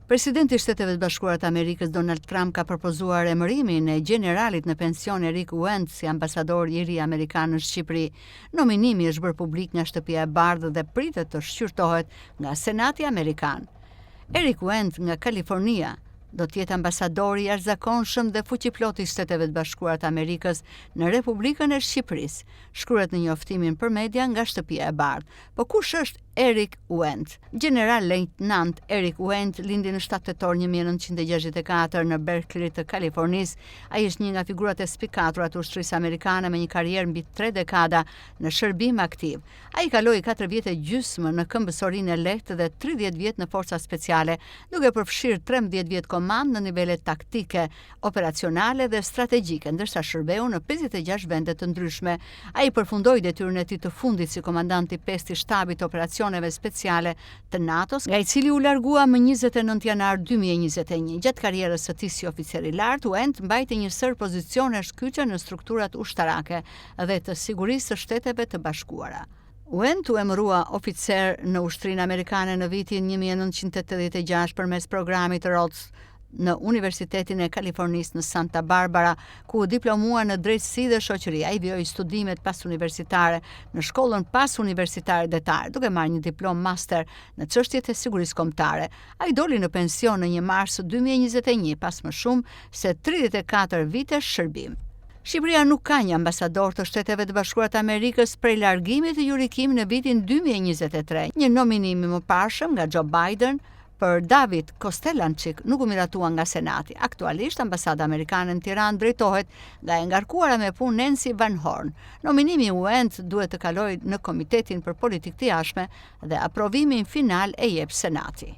Presidenti i Shteteve të Bashkuara të Amerikës Donald Trump ka propozuar emërimin e generalit në pension Eric Wend si ambasador i ri amerikan në Shqipëri. Nominimi është bërë publik nga Shtëpia e Bardhë dhe pritet të shqyrtohet nga Senati Amerikan. Eric Wend nga Kalifornia do të jetë ambasadori i jashtëzakonshëm dhe fuqiplot i Shteteve të Bashkuara të Amerikës në Republikën e Shqipërisë, shkruhet në njoftimin për media nga Shtëpia e Bardhë. Po kush është Eric Wend? General Lejtnant Eric Wend lindi në 7 tetor 1964 në Berkeley të Kalifornisë. Ai është një nga figurat e spikatura të ushtrisë amerikane me një karrierë mbi 3 dekada në shërbim aktiv. Ai kaloi 4 vjet e gjysmë në këmbësorinë e lehtë dhe 30 vjet në forca speciale, duke përfshirë 13 vjet komand në nivele taktike, operacionale dhe strategjike, ndërsa shërbeu në 56 vende të ndryshme. Ai përfundoi detyrën e tij të fundit si komandant i 5 i shtabit operacioneve speciale të NATO-s, nga i cili u largua më 29 janar 2021. Gjatë karrierës së tij si oficer i lartë, Wend mbajti një sër pozicione shkyçe në strukturat ushtarake dhe të sigurisë së Shteteve të Bashkuara. Wend u emërua oficer në Ushtrinë Amerikane në vitin 1986 përmes programit Rhodes në Universitetin e Kalifornisë në Santa Barbara, ku u diplomua në drejtësi dhe shoqëri. Ai vjoi studimet pasuniversitare në shkollën pasuniversitare detare, duke marrë një diplom master në çështjet e sigurisë kombëtare. Ai doli në pension në 1 mars 2021 pas më shumë se 34 vitesh shërbim. Shqipëria nuk ka një ambasador të Shteteve të Bashkuara të Amerikës prej largimit të Jurikim në vitin 2023. Një nominim i mëparshëm nga Joe Biden për David Kostelançik nuk u miratua nga Senati. Aktualisht ambasada amerikane në Tiranë drejtohet nga e ngarkuara me punë Nancy Van Horn. Nominimi i Wend duhet të kalojë në Komitetin për Politikë të Jashtme dhe aprovimin final e jep Senati.